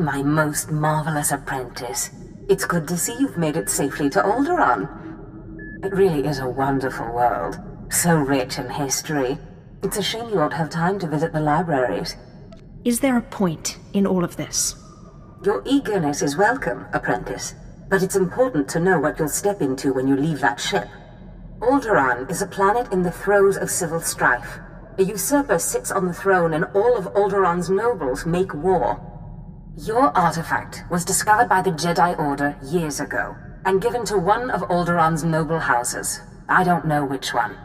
my most marvelous apprentice. It's good to see you've made it safely to Alderaan. It really is a wonderful world, so rich in history. It's a shame you won't have time to visit the libraries. Is there a point in all of this? Your eagerness is welcome, apprentice, but it's important to know what you'll step into when you leave that ship. Alderaan is a planet in the throes of civil strife. A usurper sits on the throne and all of Alderaan's nobles make war. Your artifact was discovered by the Jedi Order years ago, and given to one of Alderaan's noble houses. I don't know which one.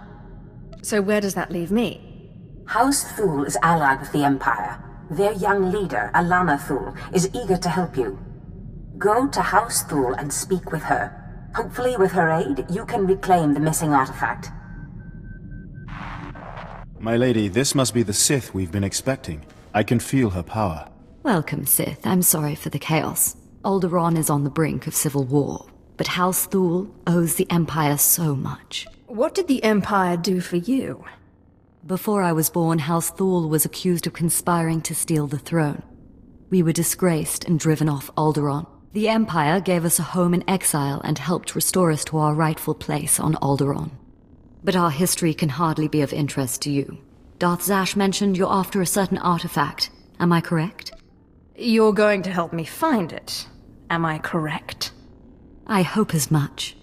So where does that leave me? House Thule is allied with the Empire. Their young leader, Alana Thule, is eager to help you. Go to House Thule and speak with her. Hopefully with her aid, you can reclaim the missing artifact. My lady, this must be the Sith we've been expecting. I can feel her power. Welcome, Sith. I'm sorry for the chaos. Alderaan is on the brink of civil war, but House Thule owes the Empire so much. What did the Empire do for you? Before I was born, House Thule was accused of conspiring to steal the throne. We were disgraced and driven off Alderaan. The Empire gave us a home in exile and helped restore us to our rightful place on Alderaan. But our history can hardly be of interest to you. Darth Zash mentioned you're after a certain artifact. Am I correct? You're going to help me find it. Am I correct? I hope as much.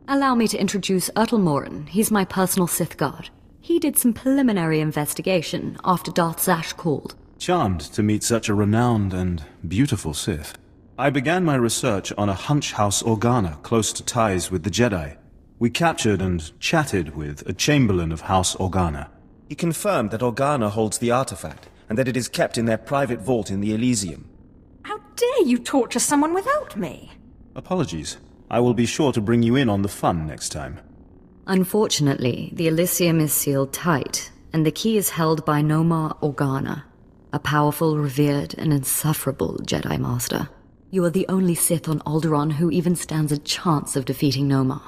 Allow me to introduce Morin. He's my personal Sith guard. He did some preliminary investigation after Darth Zash called. Charmed to meet such a renowned and beautiful Sith. I began my research on a hunch House Organa close to ties with the Jedi. We captured and chatted with a Chamberlain of House Organa. He confirmed that Organa holds the artifact, and that it is kept in their private vault in the Elysium. How dare you torture someone without me? Apologies. I will be sure to bring you in on the fun next time. Unfortunately, the Elysium is sealed tight, and the key is held by Nomar Organa, a powerful, revered, and insufferable Jedi Master. You are the only Sith on Alderaan who even stands a chance of defeating Nomar.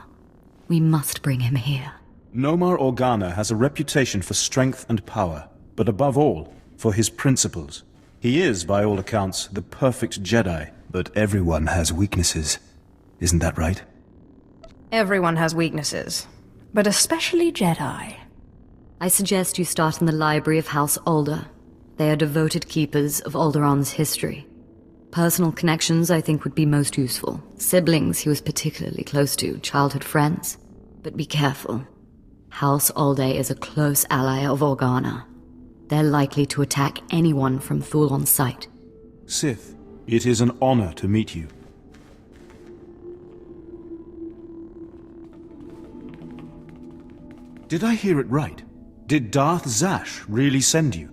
We must bring him here. Nomar Organa has a reputation for strength and power, but above all, for his principles. He is, by all accounts, the perfect Jedi, but everyone has weaknesses. Isn't that right? Everyone has weaknesses, but especially Jedi. I suggest you start in the library of House Alder. They are devoted keepers of Alderaan's history. Personal connections I think would be most useful. Siblings he was particularly close to, childhood friends. But be careful. House Alde is a close ally of Organa. They're likely to attack anyone from Thule on sight. Sith, it is an honor to meet you. Did I hear it right? Did Darth Zash really send you?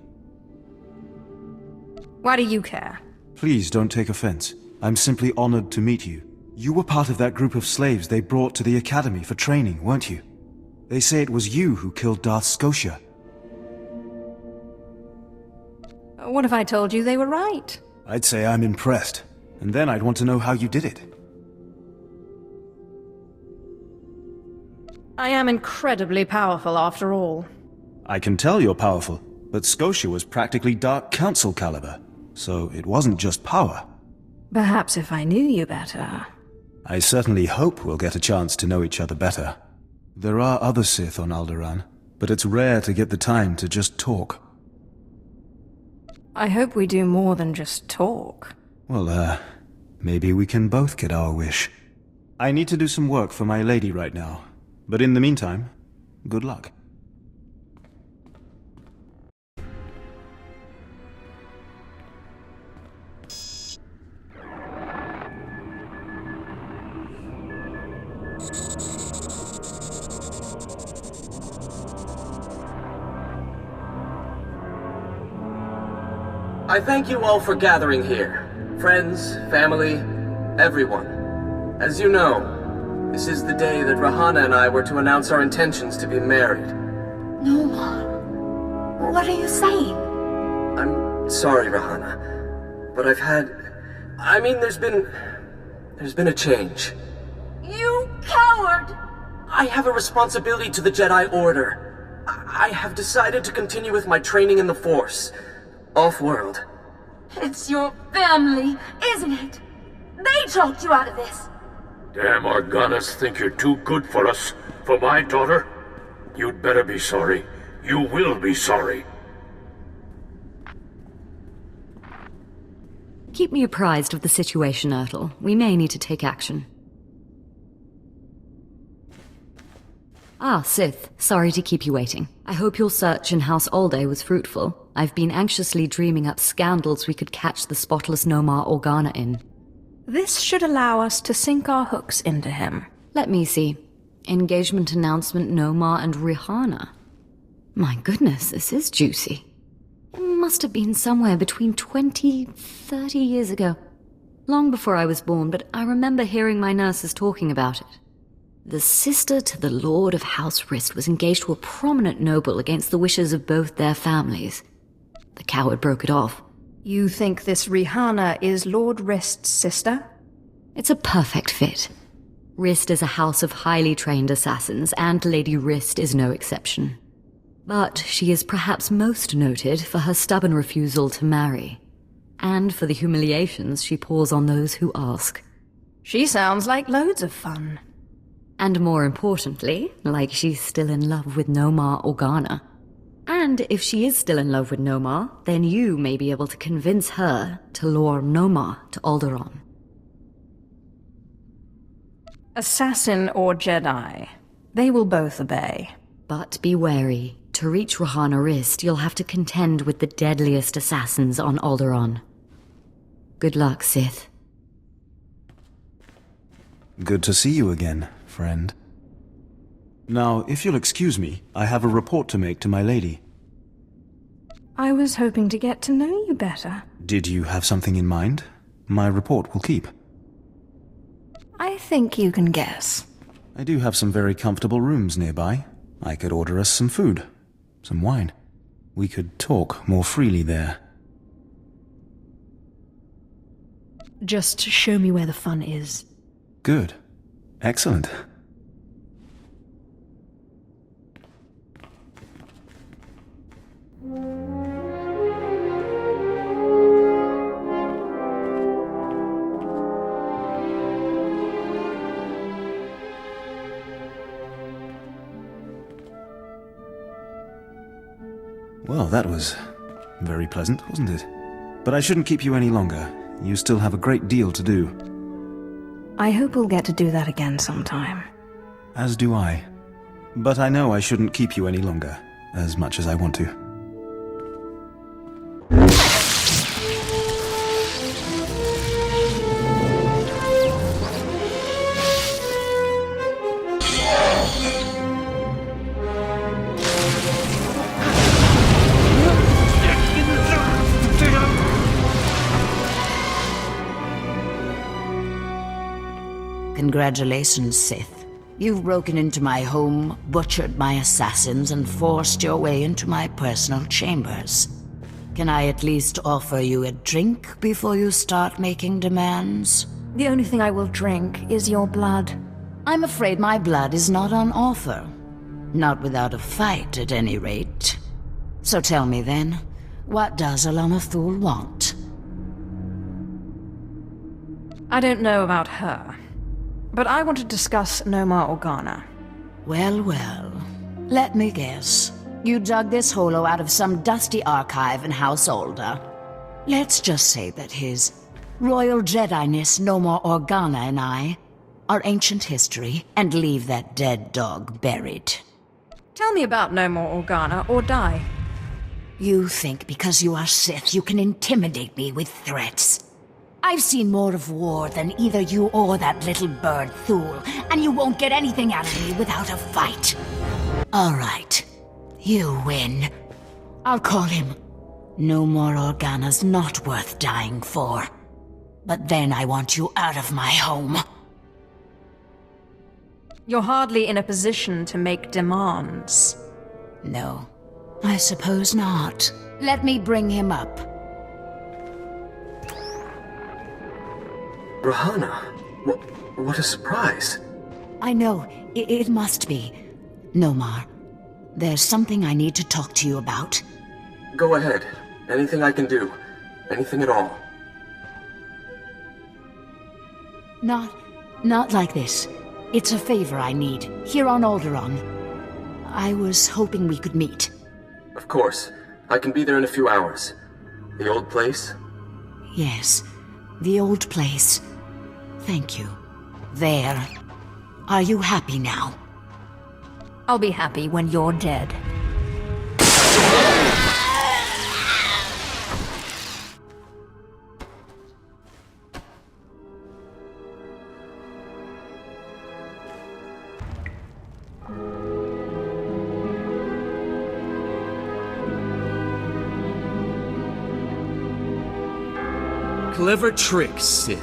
Why do you care? Please don't take offense. I'm simply honored to meet you. You were part of that group of slaves they brought to the Academy for training, weren't you? They say it was you who killed Darth Scotia. What if I told you they were right? I'd say I'm impressed. And then I'd want to know how you did it. I am incredibly powerful after all. I can tell you're powerful, but Scotia was practically Dark Council caliber. So it wasn't just power. Perhaps if I knew you better. I certainly hope we'll get a chance to know each other better. There are other Sith on Alderaan, but it's rare to get the time to just talk. I hope we do more than just talk. Well, maybe we can both get our wish. I need to do some work for my lady right now, but in the meantime, good luck. I thank you all for gathering here. Friends, family, everyone. As you know, this is the day that Rahana and I were to announce our intentions to be married. No, what are you saying? I'm sorry, Rahana, but there's been a change. You coward! I have a responsibility to the Jedi Order. I have decided to continue with my training in the Force. Off-world. It's your family, isn't it? They talked you out of this. Damn Organas think you're too good for us. For my daughter? You'd better be sorry. You will be sorry. Keep me apprised of the situation, Ertl. We may need to take action. Ah, Sith. Sorry to keep you waiting. I hope your search in House Alde was fruitful. I've been anxiously dreaming up scandals we could catch the spotless Nomar Organa in. This should allow us to sink our hooks into him. Let me see. Engagement announcement Nomar and Rihanna. My goodness, this is juicy. It must have been somewhere between 30 years ago. Long before I was born, but I remember hearing my nurses talking about it. The sister to the Lord of House Rist was engaged to a prominent noble against the wishes of both their families. The coward broke it off. You think this Rihanna is Lord Rist's sister? It's a perfect fit. Rist is a house of highly trained assassins, and Lady Rist is no exception. But she is perhaps most noted for her stubborn refusal to marry, and for the humiliations she pours on those who ask. She sounds like loads of fun. And more importantly, like she's still in love with Nomar Organa. And if she is still in love with Nomar, then you may be able to convince her to lure Nomar to Alderaan. Assassin or Jedi, they will both obey. But be wary. To reach Rihanna Rist, you'll have to contend with the deadliest assassins on Alderaan. Good luck, Sith. Good to see you again, friend. Now, if you'll excuse me, I have a report to make to my lady. I was hoping to get to know you better. Did you have something in mind? My report will keep. I think you can guess. I do have some very comfortable rooms nearby. I could order us some food, some wine. We could talk more freely there. Just show me where the fun is. Good. Excellent. Well, that was very pleasant, wasn't it? But I shouldn't keep you any longer. You still have a great deal to do. I hope we'll get to do that again sometime. As do I. But I know I shouldn't keep you any longer, as much as I want to. Congratulations, Sith. You've broken into my home, butchered my assassins, and forced your way into my personal chambers. Can I at least offer you a drink before you start making demands? The only thing I will drink is your blood. I'm afraid my blood is not on offer. Not without a fight, at any rate. So tell me then, what does Alana Thule want? I don't know about her, but I want to discuss Nomar Organa. Well, well. Let me guess. You dug this holo out of some dusty archive in House Alda. Let's just say that his Royal Jedi-ness Nomar Organa and I are ancient history, and leave that dead dog buried. Tell me about Nomar Organa, or die. You think because you are Sith you can intimidate me with threats. I've seen more of war than either you or that little bird Thule, and you won't get anything out of me without a fight. All right. You win. I'll call him. Nomar Organa's not worth dying for. But then I want you out of my home. You're hardly in a position to make demands. No, I suppose not. Let me bring him up. Rihanna, what a surprise. I know, it must be. Nomar, there's something I need to talk to you about. Go ahead. Anything I can do. Anything at all. Not like this. It's a favor I need, here on Alderaan. I was hoping we could meet. Of course. I can be there in a few hours. The old place? Yes, the old place. Thank you. There. Are you happy now? I'll be happy when you're dead. Clever trick, Sith.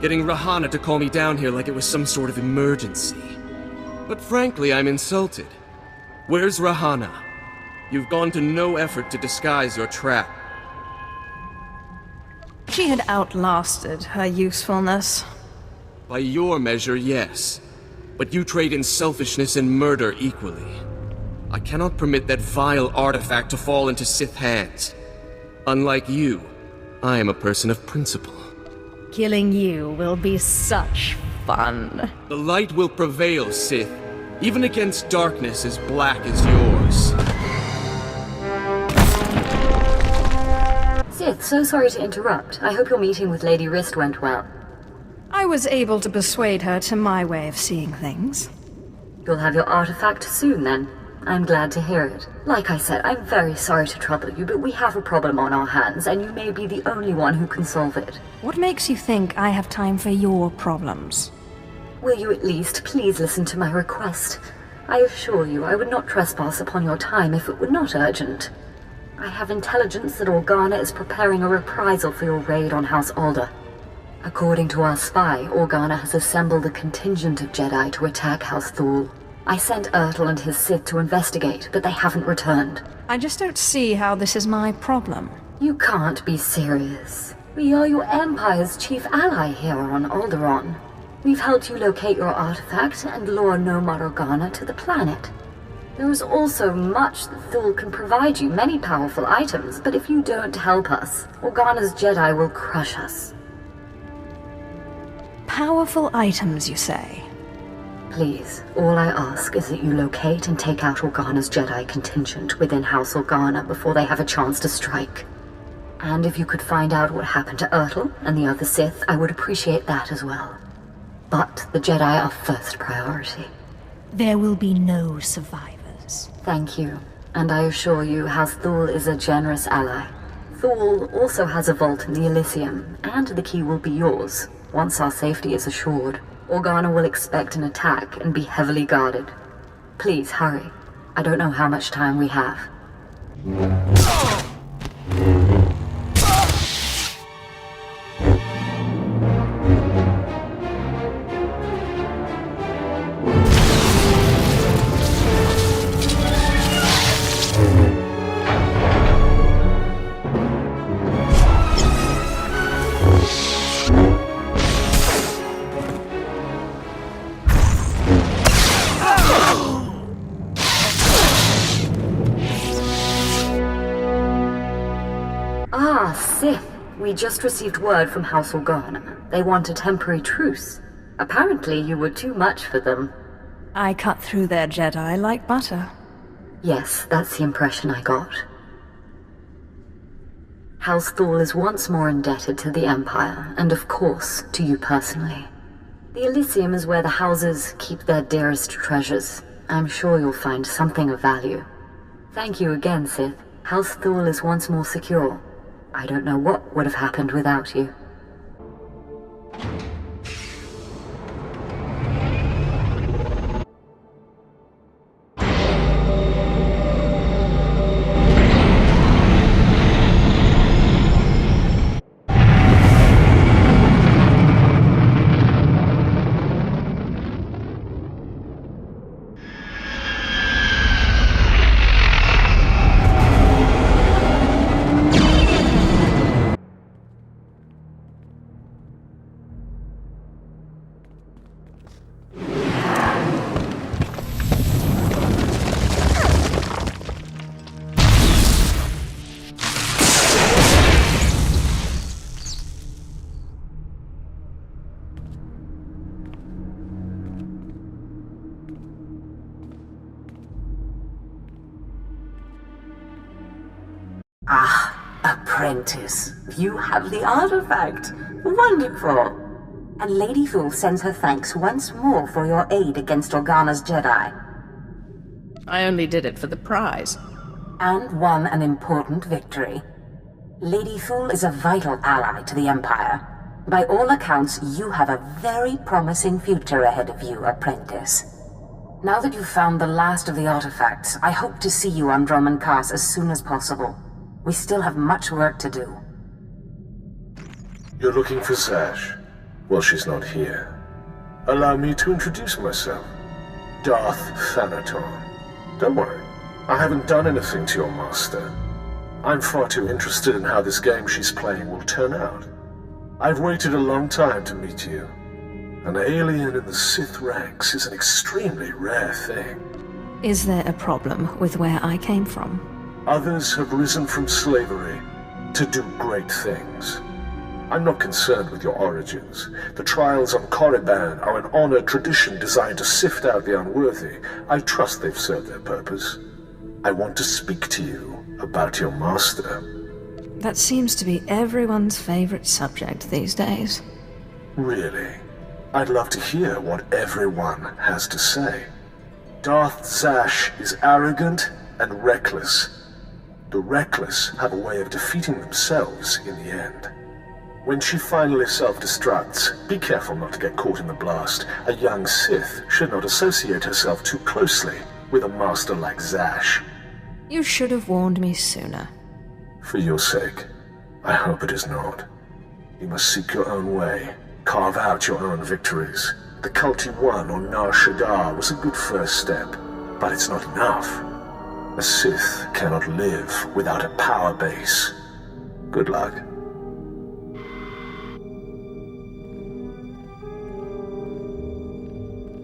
Getting Rahana to call me down here like it was some sort of emergency. But frankly, I'm insulted. Where's Rahana? You've gone to no effort to disguise your trap. She had outlasted her usefulness. By your measure, yes. But you trade in selfishness and murder equally. I cannot permit that vile artifact to fall into Sith hands. Unlike you, I am a person of principle. Killing you will be such fun. The light will prevail, Sith, even against darkness as black as yours. Sith, so sorry to interrupt. I hope your meeting with Lady Wrist went well. I was able to persuade her to my way of seeing things. You'll have your artifact soon, then. I'm glad to hear it. Like I said, I'm very sorry to trouble you, but we have a problem on our hands, and you may be the only one who can solve it. What makes you think I have time for your problems? Will you at least please listen to my request? I assure you I would not trespass upon your time if it were not urgent. I have intelligence that Organa is preparing a reprisal for your raid on House Alder. According to our spy, Organa has assembled a contingent of Jedi to attack House Thul. I sent Ertl and his Sith to investigate, but they haven't returned. I just don't see how this is my problem. You can't be serious. We are your Empire's chief ally here on Alderaan. We've helped you locate your artifact and lure Nomad Organa to the planet. There is also much that Thul can provide you, many powerful items, but if you don't help us, Organa's Jedi will crush us. Powerful items, you say? Please, all I ask is that you locate and take out Organa's Jedi contingent within House Organa before they have a chance to strike. And if you could find out what happened to Ertl and the other Sith, I would appreciate that as well. But the Jedi are first priority. There will be no survivors. Thank you, and I assure you House Thul is a generous ally. Thul also has a vault in the Elysium, and the key will be yours, once our safety is assured. Organa will expect an attack and be heavily guarded. Please, hurry. I don't know how much time we have. Sith, we just received word from House Organa. They want a temporary truce. Apparently you were too much for them. I cut through their Jedi like butter. Yes, that's the impression I got. House Thul is once more indebted to the Empire, and of course, to you personally. The Elysium is where the houses keep their dearest treasures. I'm sure you'll find something of value. Thank you again, Sith. House Thul is once more secure. I don't know what would have happened without you. Ah, apprentice. You have the artifact. Wonderful. And Lady Thule sends her thanks once more for your aid against Organa's Jedi. I only did it for the prize. And won an important victory. Lady Thule is a vital ally to the Empire. By all accounts, you have a very promising future ahead of you, apprentice. Now that you've found the last of the artifacts, I hope to see you on Dromund Kaas as soon as possible. We still have much work to do. You're looking for Zash? Well, she's not here. Allow me to introduce myself. Darth Thanator. Don't worry, I haven't done anything to your master. I'm far too interested in how this game she's playing will turn out. I've waited a long time to meet you. An alien in the Sith ranks is an extremely rare thing. Is there a problem with where I came from? Others have risen from slavery to do great things. I'm not concerned with your origins. The trials on Korriban are an honored tradition designed to sift out the unworthy. I trust they've served their purpose. I want to speak to you about your master. That seems to be everyone's favorite subject these days. Really? I'd love to hear what everyone has to say. Darth Zash is arrogant and reckless. The reckless have a way of defeating themselves in the end. When she finally self-destructs, be careful not to get caught in the blast. A young Sith should not associate herself too closely with a master like Zash. You should have warned me sooner. For your sake, I hope it is not. You must seek your own way, carve out your own victories. The cult you won on Nar Shaddaa was a good first step, but it's not enough. A Sith cannot live without a power base. Good luck.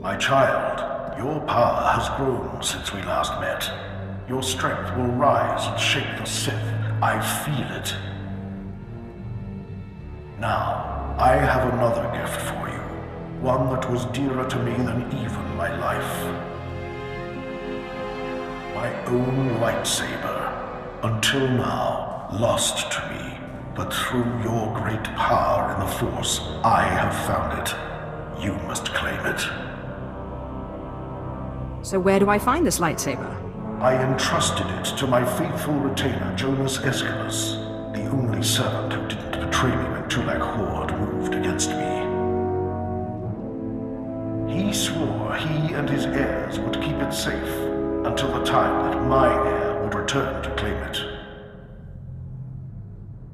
My child, your power has grown since we last met. Your strength will rise and shake the Sith. I feel it. Now, I have another gift for you. One that was dearer to me than even my life. My own lightsaber. Until now, lost to me. But through your great power in the Force, I have found it. You must claim it. So where do I find this lightsaber? I entrusted it to my faithful retainer, Jonas Aeschylus, the only servant who didn't betray me when Twi'lek Horde moved against me. He swore he and his heirs would keep it safe until the time that my heir would return to claim it.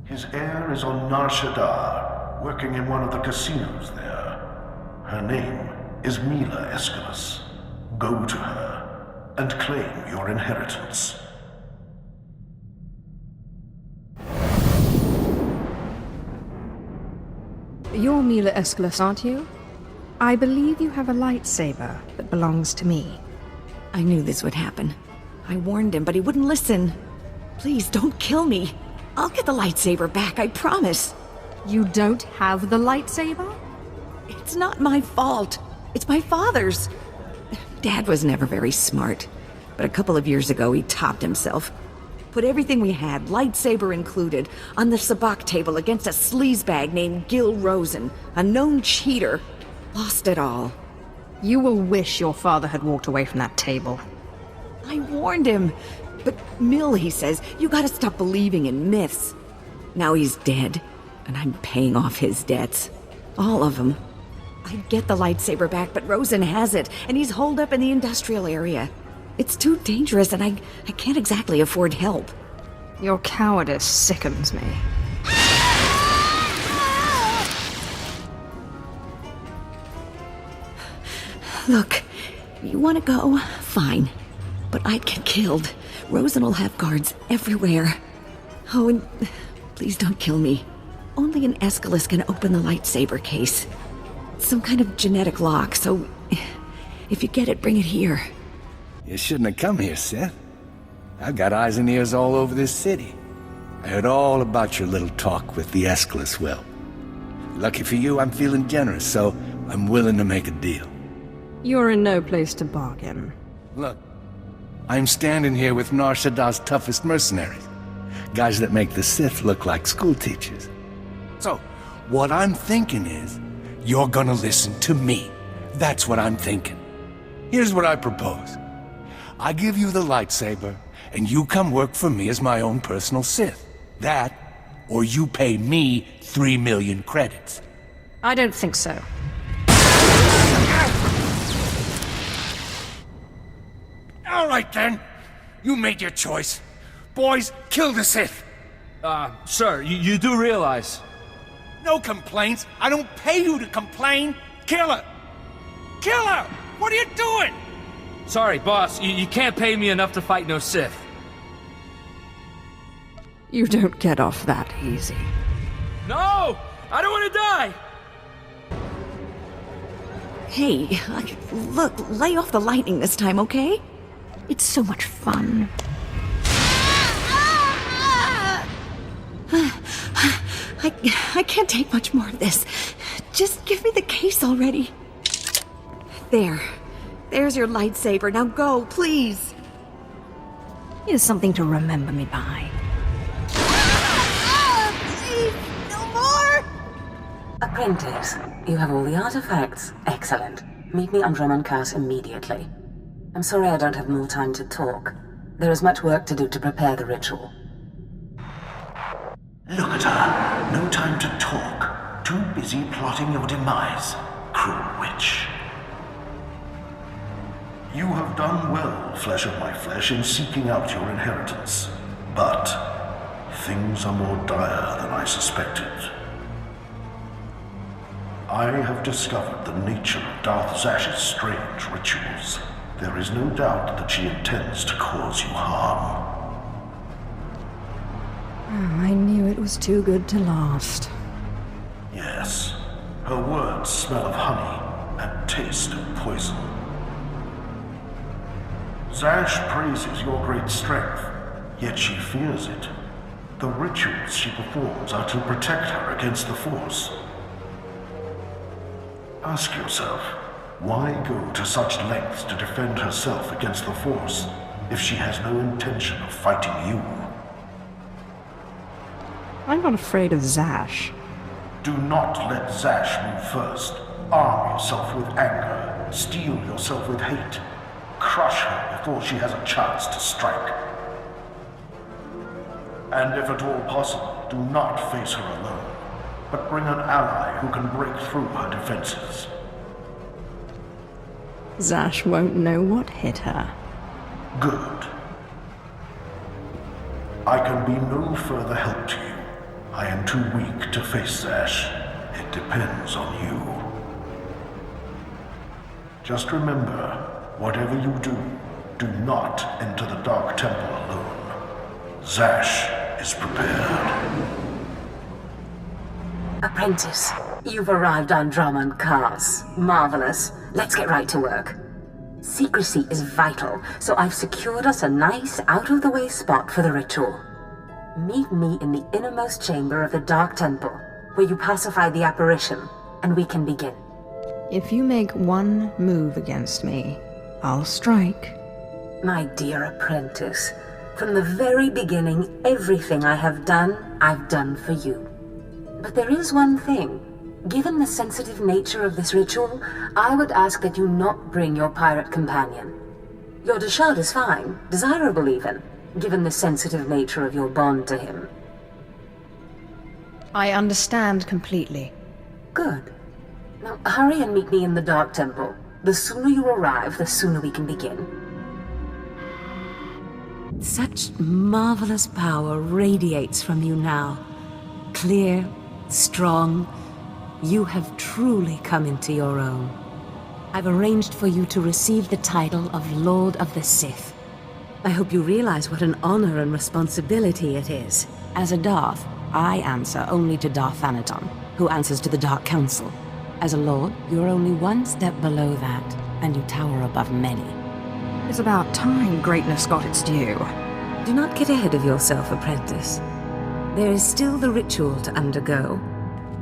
His heir is on Nar Shaddaa, working in one of the casinos there. Her name is Mila Aeschylus. Go to her and claim your inheritance. You're Mila Aeschylus, aren't you? I believe you have a lightsaber that belongs to me. I knew this would happen. I warned him, but he wouldn't listen. Please, don't kill me. I'll get the lightsaber back, I promise. You don't have the lightsaber? It's not my fault. It's my father's. Dad was never very smart, but a couple of years ago he topped himself. Put everything we had, lightsaber included, on the sabacc table against a sleazebag named Gil Rosen, a known cheater. Lost it all. You will wish your father had walked away from that table. I warned him, but Mill, he says, you gotta stop believing in myths. Now he's dead, and I'm paying off his debts. All of them. I'd get the lightsaber back, but Rosen has it, and he's holed up in the industrial area. It's too dangerous, and I can't exactly afford help. Your cowardice sickens me. Look, you want to go? Fine. But I'd get killed. Rosen will have guards everywhere. Oh, and please don't kill me. Only an Aeschylus can open the lightsaber case. It's some kind of genetic lock, so if you get it, bring it here. You shouldn't have come here, Seth. I've got eyes and ears all over this city. I heard all about your little talk with the Aeschylus whelp. Lucky for you, I'm feeling generous, so I'm willing to make a deal. You're in no place to bargain. Look, I'm standing here with Nar Shaddaa's toughest mercenaries. Guys that make the Sith look like school teachers. So, what I'm thinking is, you're gonna listen to me. That's what I'm thinking. Here's what I propose. I give you the lightsaber, and you come work for me as my own personal Sith. That, or you pay me 3 million credits. I don't think so. All right then. You made your choice. Boys, kill the Sith. Sir, you do realize... No complaints. I don't pay you to complain. Kill her. Kill her! What are you doing? Sorry, boss. You can't pay me enough to fight no Sith. You don't get off that easy. No! I don't want to die! Hey, look, lay off the lightning this time, okay? It's so much fun. I can't take much more of this. Just give me the case already. There. There's your lightsaber. Now go, please. Here's something to remember me by. Please, no more! Apprentice, you have all the artifacts. Excellent. Meet me on Dromund Kaas immediately. I'm sorry I don't have more time to talk. There is much work to do to prepare the ritual. Look at her. No time to talk. Too busy plotting your demise, cruel witch. You have done well, flesh of my flesh, in seeking out your inheritance. But things are more dire than I suspected. I have discovered the nature of Darth Zash's strange rituals. There is no doubt that she intends to cause you harm. I knew it was too good to last. Yes. Her words smell of honey and taste of poison. Zash praises your great strength, yet she fears it. The rituals she performs are to protect her against the Force. Ask yourself, why go to such lengths to defend herself against the Force if she has no intention of fighting you? I'm not afraid of Zash. Do not let Zash move first. Arm yourself with anger. Steel yourself with hate. Crush her before she has a chance to strike. And if at all possible, do not face her alone, but bring an ally who can break through her defenses. Zash won't know what hit her. Good. I can be no further help to you. I am too weak to face Zash. It depends on you. Just remember, whatever you do, do not enter the Dark Temple alone. Zash is prepared. Apprentice, you've arrived on Dromund Kaas. Marvelous. Let's get right to work. Secrecy is vital, so I've secured us a nice, out-of-the-way spot for the ritual. Meet me in the innermost chamber of the Dark Temple, where you pacify the apparition, and we can begin. If you make one move against me, I'll strike. My dear apprentice, from the very beginning, everything I have done, I've done for you. But there is one thing. Given the sensitive nature of this ritual, I would ask that you not bring your pirate companion. Your Deshard is fine, desirable even, given the sensitive nature of your bond to him. I understand completely. Good. Now hurry and meet me in the Dark Temple. The sooner you arrive, the sooner we can begin. Such marvelous power radiates from you now. Clear, strong. You have truly come into your own. I've arranged for you to receive the title of Lord of the Sith. I hope you realize what an honor and responsibility it is. As a Darth, I answer only to Darth Thanaton, who answers to the Dark Council. As a Lord, you're only one step below that, and you tower above many. It's about time greatness got its due. Do not get ahead of yourself, apprentice. There is still the ritual to undergo.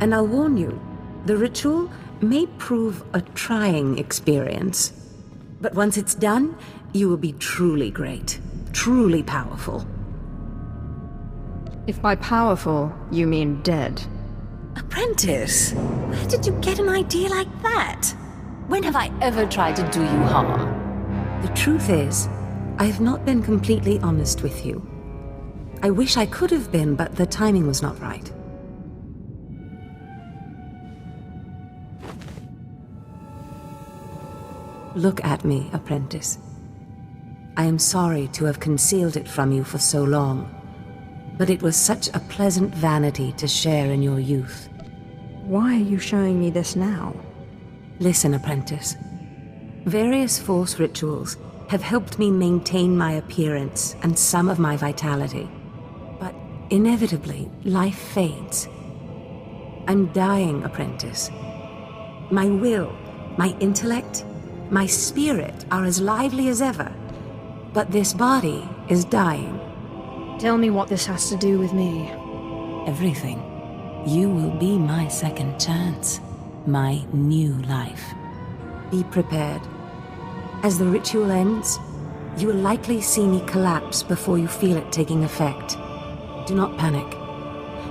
And I'll warn you, the ritual may prove a trying experience. But once it's done, you will be truly great, truly powerful. If by powerful, you mean dead. Apprentice, where did you get an idea like that? When have I ever tried to do you harm? The truth is, I have not been completely honest with you. I wish I could have been, but the timing was not right. Look at me, apprentice. I am sorry to have concealed it from you for so long, but it was such a pleasant vanity to share in your youth. Why are you showing me this now? Listen, apprentice. Various Force rituals have helped me maintain my appearance and some of my vitality. But inevitably, life fades. I'm dying, apprentice. My will, my intellect, my spirit are as lively as ever. But this body is dying. Tell me what this has to do with me. Everything. You will be my second chance. My new life. Be prepared. As the ritual ends, you will likely see me collapse before you feel it taking effect. Do not panic.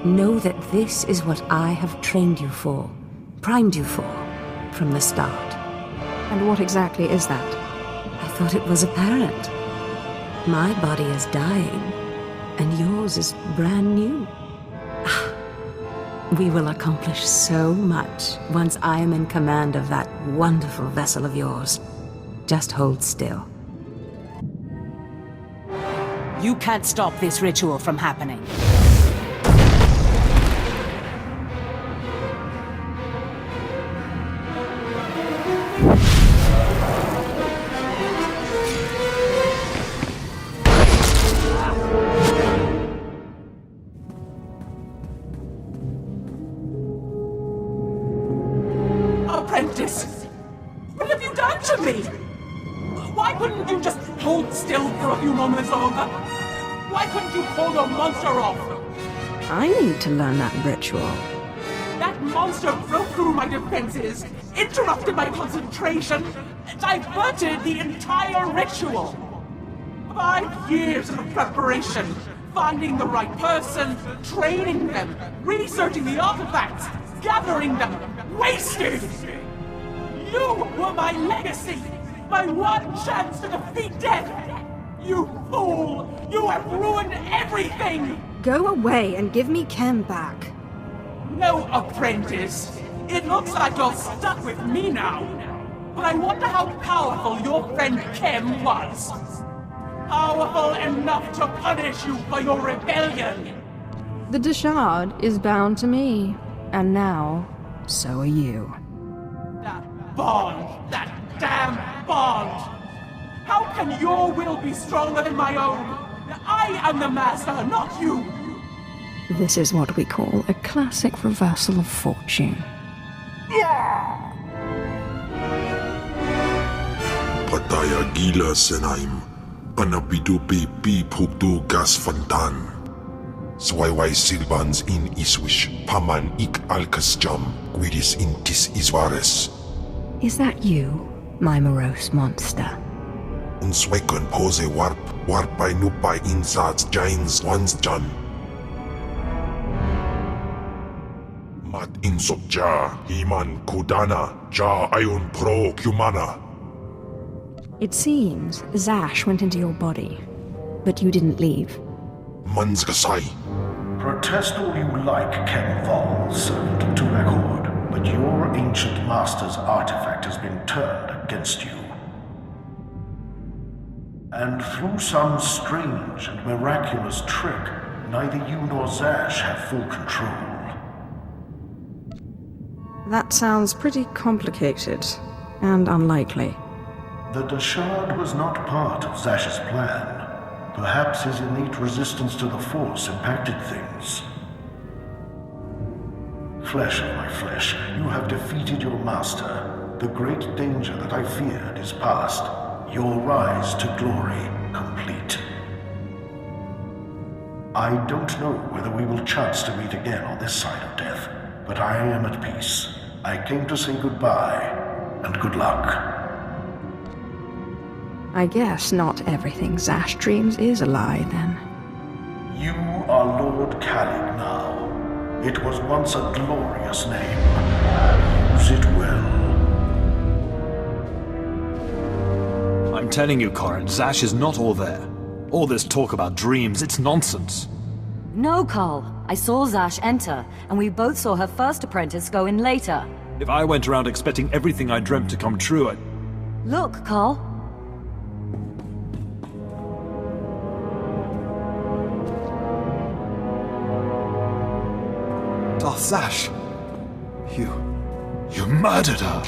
Know that this is what I have trained you for, primed you for, from the start. And what exactly is that? I thought it was apparent. My body is dying, and yours is brand new. We will accomplish so much once I am in command of that wonderful vessel of yours. Just hold still. You can't stop this ritual from happening. Apprentice! What have you done to me? Why couldn't you just hold still for a few moments longer? Why couldn't you pull the monster off? I need to learn that ritual. That monster broke through my defenses, interrupted my concentration, diverted the entire ritual. 5 years of preparation, finding the right person, training them, researching the artifacts, gathering them, wasted! You were my legacy, my one chance to defeat death! You fool! You have ruined everything! Go away and give me Kem back. No, apprentice. It looks like you're stuck with me now. But I wonder how powerful your friend Kem was. Powerful enough to punish you for your rebellion. The Deshard is bound to me, and now, so are you. That bond! That damn bond! How can your will be stronger than my own? I am the master, not you! This is what we call a classic reversal of fortune. Pataya gila senaim, panapido pe pi pukdo gas fantan. Swaiwai silbans in iswish, paman ik alkasjam, guidis intis iswares. Is that you, my morose monster? Unswekon pose warpai nupai insats jains ones jan. Mat insok ja, himan kodana, ja ayon pro kumana. It seems Zash went into your body, but you didn't leave. Manzgasai. Protest all you like, Kem Vol, servant of Twi'lek, but your ancient master's artifact has been turned against you. And through some strange and miraculous trick, neither you nor Zash have full control. That sounds pretty complicated, and unlikely. The Deshard was not part of Zash's plan. Perhaps his innate resistance to the Force impacted things. Flesh of my flesh, you have defeated your master. The great danger that I feared is past. Your rise to glory complete. I don't know whether we will chance to meet again on this side of death, but I am at peace. I came to say goodbye, and good luck. I guess not everything Zash dreams is a lie, then. You are Lord Calig now. It was once a glorious name. Use it well. I'm telling you, Corin, Zash is not all there. All this talk about dreams, it's nonsense. No, Carl. I saw Zash enter, and we both saw her first apprentice go in later. If I went around expecting everything I dreamt to come true, Look, Carl. Darth Zash! You murdered her!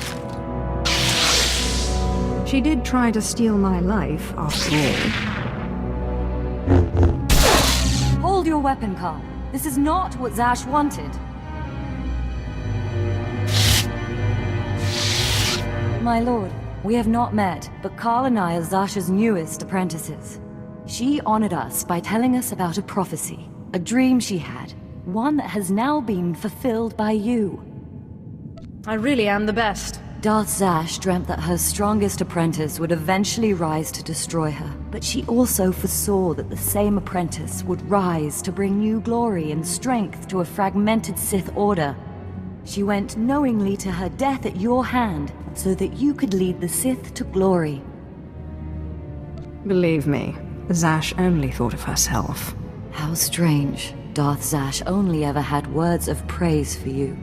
She did try to steal my life, after all. Hold your weapon, Carl. This is not what Zash wanted. My lord, we have not met, but Carl and I are Zash's newest apprentices. She honored us by telling us about a prophecy, a dream she had, one that has now been fulfilled by you. I really am the best. Darth Zash dreamt that her strongest apprentice would eventually rise to destroy her, but she also foresaw that the same apprentice would rise to bring new glory and strength to a fragmented Sith Order. She went knowingly to her death at your hand, so that you could lead the Sith to glory. Believe me, Zash only thought of herself. How strange. Darth Zash only ever had words of praise for you.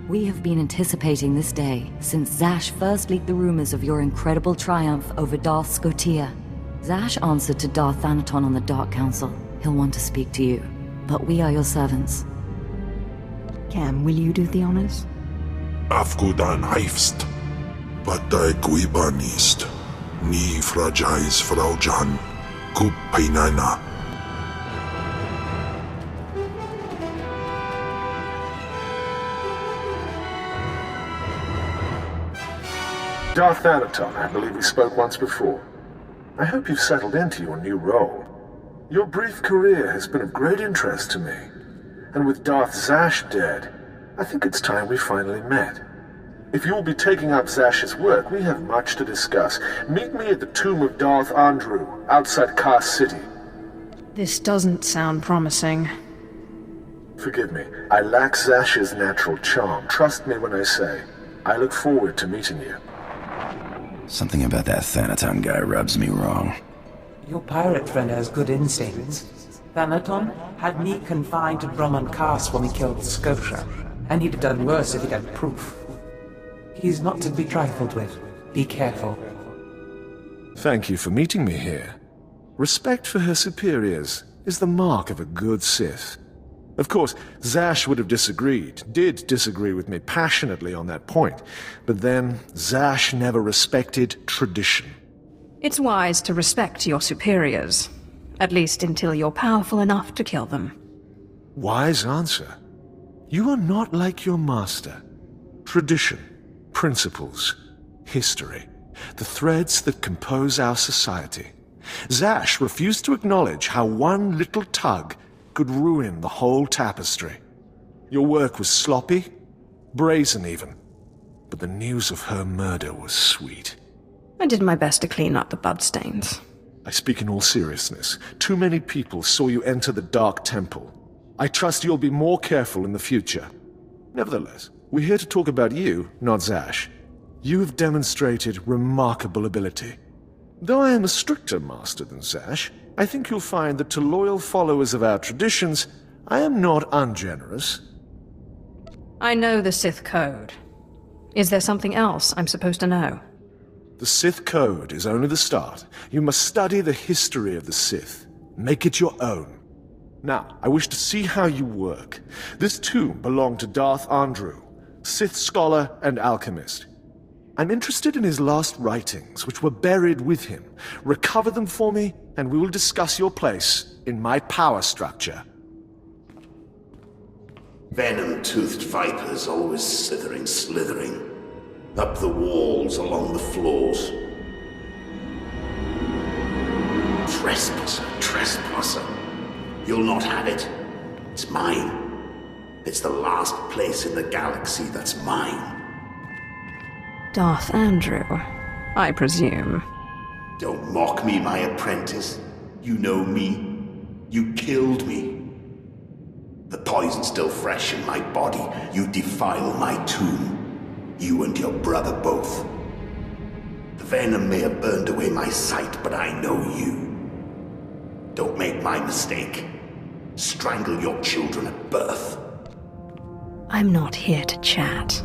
We have been anticipating this day since Zash first leaked the rumors of your incredible triumph over Darth SWTOR. Zash answered to Darth Thanaton on the Dark Council. He'll want to speak to you, but we are your servants. Cam, will you do the honors? Afgudan Heifst. Patai Guibanist. Ni Frajais Fraujan. Kup Painana. Darth Thanaton, I believe we spoke once before. I hope you've settled into your new role. Your brief career has been of great interest to me. And with Darth Zash dead, I think it's time we finally met. If you'll be taking up Zash's work, we have much to discuss. Meet me at the tomb of Darth Andrew, outside Kar City. This doesn't sound promising. Forgive me, I lack Zash's natural charm. Trust me when I say, I look forward to meeting you. Something about that Thanaton guy rubs me wrong. Your pirate friend has good instincts. Thanaton had me confined to Drummond Cast when we killed Scotia, and he'd have done worse if he'd had proof. He's not to be trifled with. Be careful. Thank you for meeting me here. Respect for her superiors is the mark of a good Sith. Of course, Zash would have did disagree with me passionately on that point, but then Zash never respected tradition. It's wise to respect your superiors, at least until you're powerful enough to kill them. Wise answer. You are not like your master. Tradition, principles, history, the threads that compose our society. Zash refused to acknowledge how one little tug could ruin the whole tapestry. Your work was sloppy, brazen even, but the news of her murder was sweet. I did my best to clean up the bloodstains. I speak in all seriousness. Too many people saw you enter the Dark Temple. I trust you'll be more careful in the future. Nevertheless, we're here to talk about you, not Zash. You have demonstrated remarkable ability. Though I am a stricter master than Zash, I think you'll find that to loyal followers of our traditions, I am not ungenerous. I know the Sith Code. Is there something else I'm supposed to know? The Sith Code is only the start. You must study the history of the Sith. Make it your own. Now, I wish to see how you work. This tomb belonged to Darth Andrew, Sith scholar and alchemist. I'm interested in his last writings, which were buried with him. Recover them for me, and we will discuss your place in my power structure. Venom-toothed vipers always slithering. Up the walls, along the floors. Trespasser. You'll not have it. It's mine. It's the last place in the galaxy that's mine. Darth Andrew, I presume. Don't mock me, my apprentice. You know me. You killed me. The poison's still fresh in my body. You defile my tomb. You and your brother both. The venom may have burned away my sight, but I know you. Don't make my mistake. Strangle your children at birth. I'm not here to chat.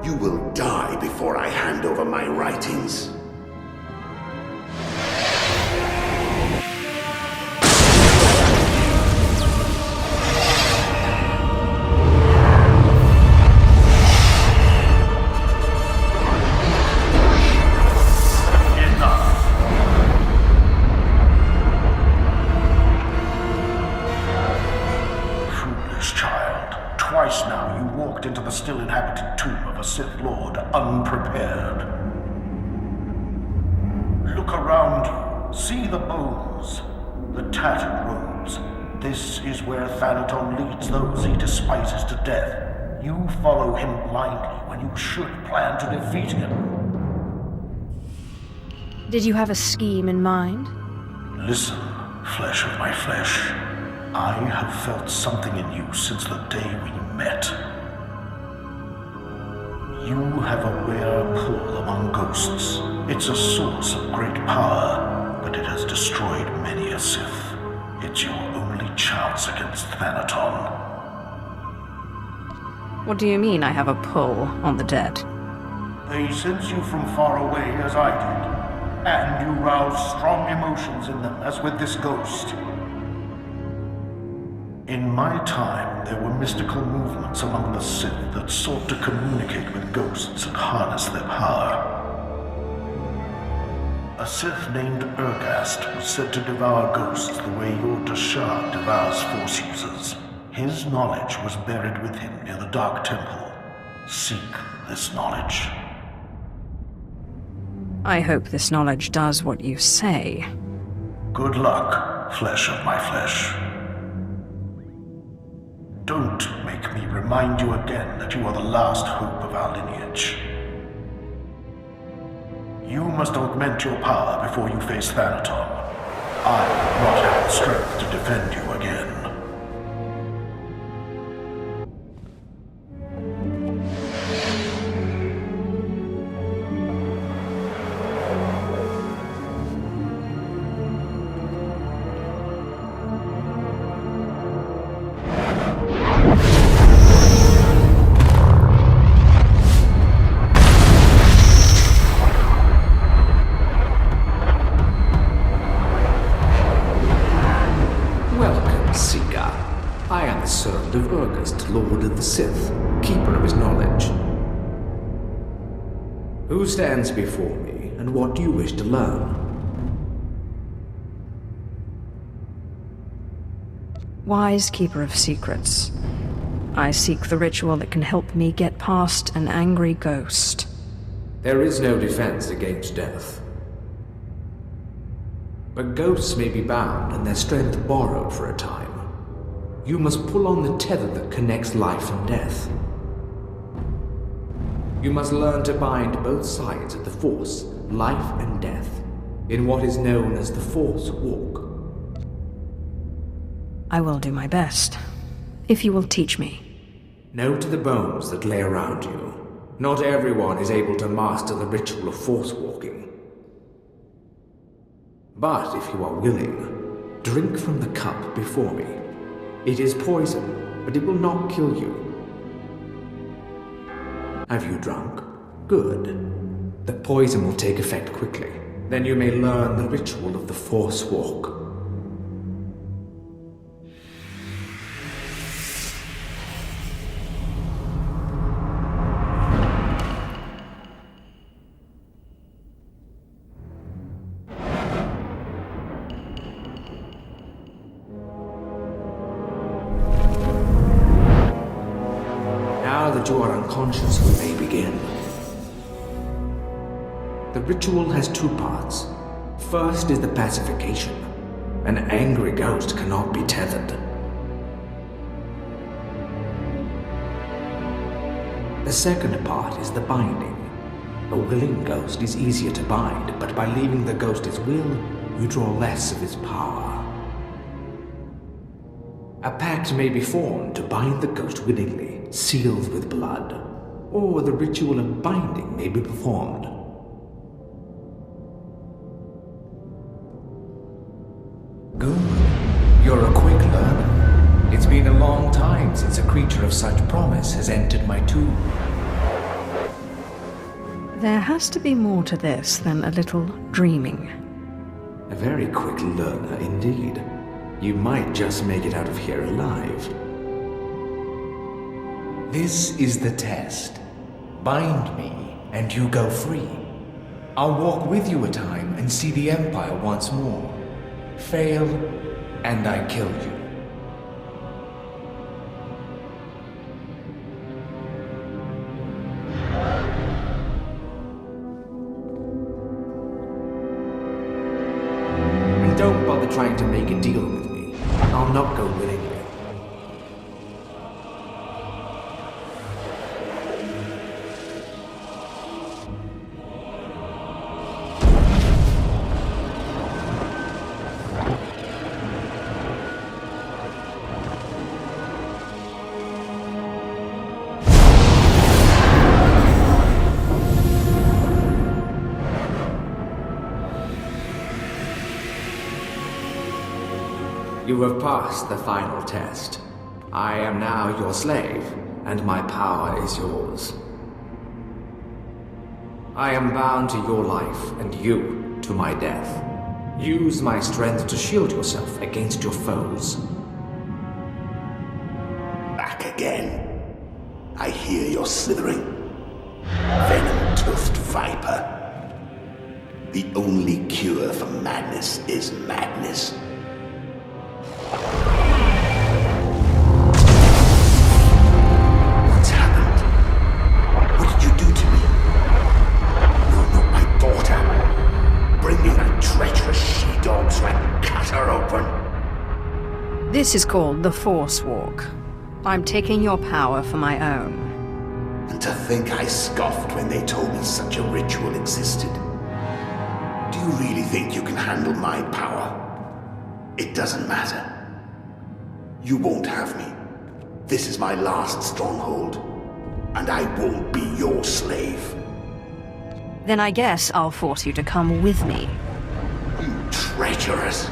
You will die before I hand over my writings. Into the still inhabited tomb of a Sith Lord unprepared. Look around you. See the bones, the tattered robes. This is where Thanaton leads those he despises to death. You follow him blindly when you should plan to defeat him. Did you have a scheme in mind? Listen, flesh of my flesh. I have felt something in you since the day we met. You have a rare pull among ghosts. It's a source of great power, but it has destroyed many a Sith. It's your only chance against Thanaton. What do you mean I have a pull on the dead? They sense you from far away as I did, and you rouse strong emotions in them as with this ghost. In my time, there were mystical movements among the Sith that sought to communicate with ghosts and harness their power. A Sith named Ergast was said to devour ghosts the way your Dashar devours Force users. His knowledge was buried with him near the Dark Temple. Seek this knowledge. I hope this knowledge does what you say. Good luck, flesh of my flesh. Don't make me remind you again that you are the last hope of our lineage. You must augment your power before you face Thanaton. I will not have the strength to defend you again. Lord of the Sith, keeper of his knowledge. Who stands before me, and what do you wish to learn? Wise keeper of secrets. I seek the ritual that can help me get past an angry ghost. There is no defense against death. But ghosts may be bound and their strength borrowed for a time. You must pull on the tether that connects life and death. You must learn to bind both sides of the Force, life and death, in what is known as the Force Walk. I will do my best, if you will teach me. Know to the bones that lay around you. Not everyone is able to master the ritual of Force Walking. But if you are willing, drink from the cup before me. It is poison, but it will not kill you. Have you drunk? Good. The poison will take effect quickly. Then you may learn the ritual of the Force Walk. You are unconscious, we may begin. The ritual has two parts. First is the pacification. An angry ghost cannot be tethered. The second part is the binding. A willing ghost is easier to bind, but by leaving the ghost his will, you draw less of his power. A pact may be formed to bind the ghost willingly, sealed with blood, or the ritual of binding may be performed. Good. You're a quick learner. It's been a long time since a creature of such promise has entered my tomb. There has to be more to this than a little dreaming. A very quick learner indeed. You might just make it out of here alive. This is the test. Bind me, and you go free. I'll walk with you a time and see the Empire once more. Fail, and I kill you. And don't bother trying to make a deal with me. I'll not go willingly. You have passed the final test. I am now your slave, and my power is yours. I am bound to your life, and you to my death. Use my strength to shield yourself against your foes. Back again. I hear you're slithering. Venom-toothed viper. The only cure for madness is madness. What's happened? What did you do to me? You're not my daughter. Bring me that treacherous she-dog so I can cut her open. This is called the Force Walk. I'm taking your power for my own. And to think I scoffed when they told me such a ritual existed. Do you really think you can handle my power? It doesn't matter. You won't have me. This is my last stronghold, and I won't be your slave. Then I guess I'll force you to come with me. You treacherous!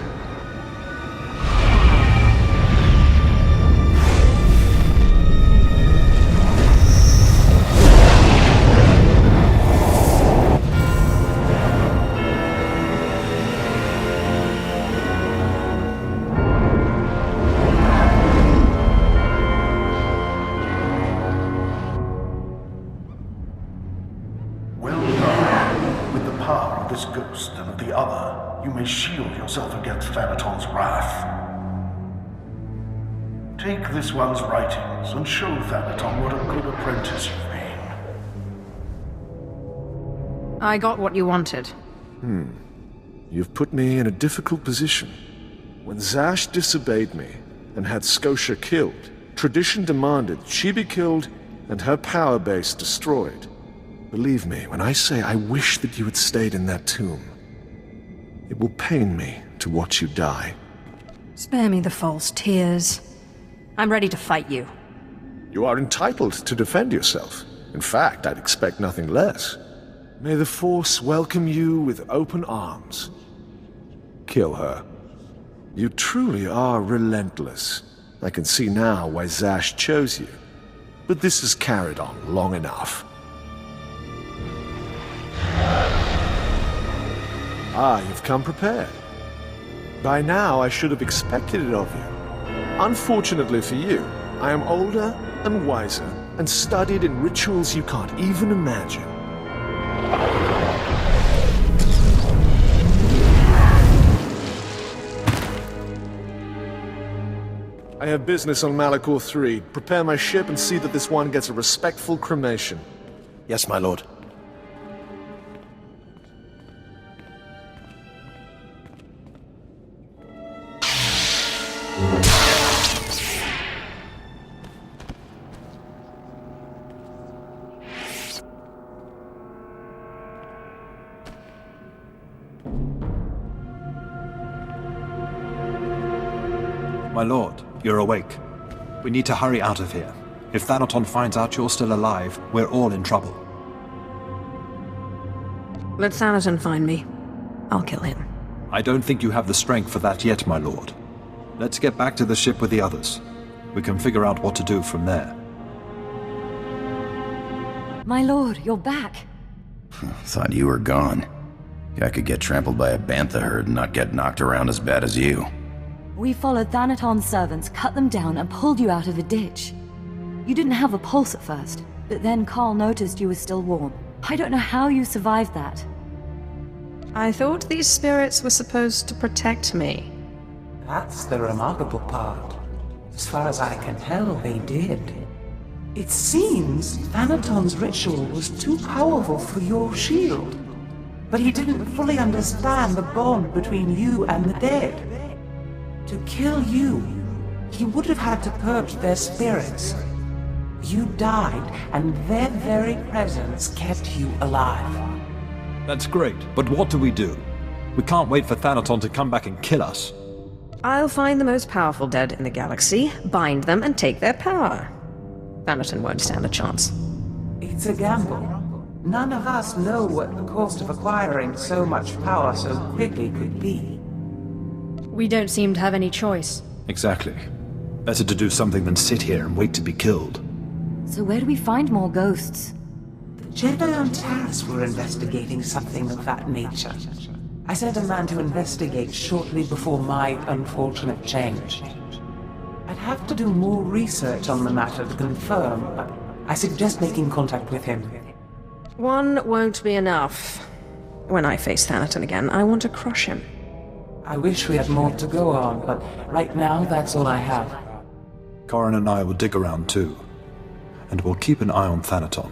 Shield yourself against Thanaton's wrath. Take this one's writings and show Thanaton what a good apprentice you've been. I got what you wanted. You've put me in a difficult position. When Zash disobeyed me and had Scotia killed, tradition demanded she be killed and her power base destroyed. Believe me when I say I wish that you had stayed in that tomb. It will pain me to watch you die. Spare me the false tears. I'm ready to fight you. You are entitled to defend yourself. In fact, I'd expect nothing less. May the Force welcome you with open arms. Kill her. You truly are relentless. I can see now why Zash chose you. But this has carried on long enough. Ah, you've come prepared. By now, I should have expected it of you. Unfortunately for you, I am older and wiser, and studied in rituals you can't even imagine. I have business on Malachor 3. Prepare my ship and see that this one gets a respectful cremation. Yes, my lord. My lord, you're awake. We need to hurry out of here. If Thanaton finds out you're still alive, we're all in trouble. Let Thanaton find me. I'll kill him. I don't think you have the strength for that yet, my lord. Let's get back to the ship with the others. We can figure out what to do from there. My lord, you're back. Thought you were gone. I could get trampled by a bantha herd and not get knocked around as bad as you. We followed Thanaton's servants, cut them down, and pulled you out of the ditch. You didn't have a pulse at first, but then Carl noticed you were still warm. I don't know how you survived that. I thought these spirits were supposed to protect me. That's the remarkable part. As far as I can tell, they did. It seems Thanaton's ritual was too powerful for your shield. But he didn't fully understand the bond between you and the dead. To kill you, he would have had to purge their spirits. You died, and their very presence kept you alive. That's great, but what do? We can't wait for Thanaton to come back and kill us. I'll find the most powerful dead in the galaxy, bind them, and take their power. Thanaton won't stand a chance. It's a gamble. None of us know what the cost of acquiring so much power so quickly could be. We don't seem to have any choice. Exactly. Better to do something than sit here and wait to be killed. So where do we find more ghosts? The Jedi on Taris were investigating something of that nature. I sent a man to investigate shortly before my unfortunate change. I'd have to do more research on the matter to confirm, but I suggest making contact with him. One won't be enough. When I face Thanaton again, I want to crush him. I wish we had more to go on, but right now that's all I have. Corrin and I will dig around too. And we'll keep an eye on Thanaton.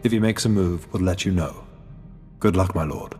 If he makes a move, we'll let you know. Good luck, my lord.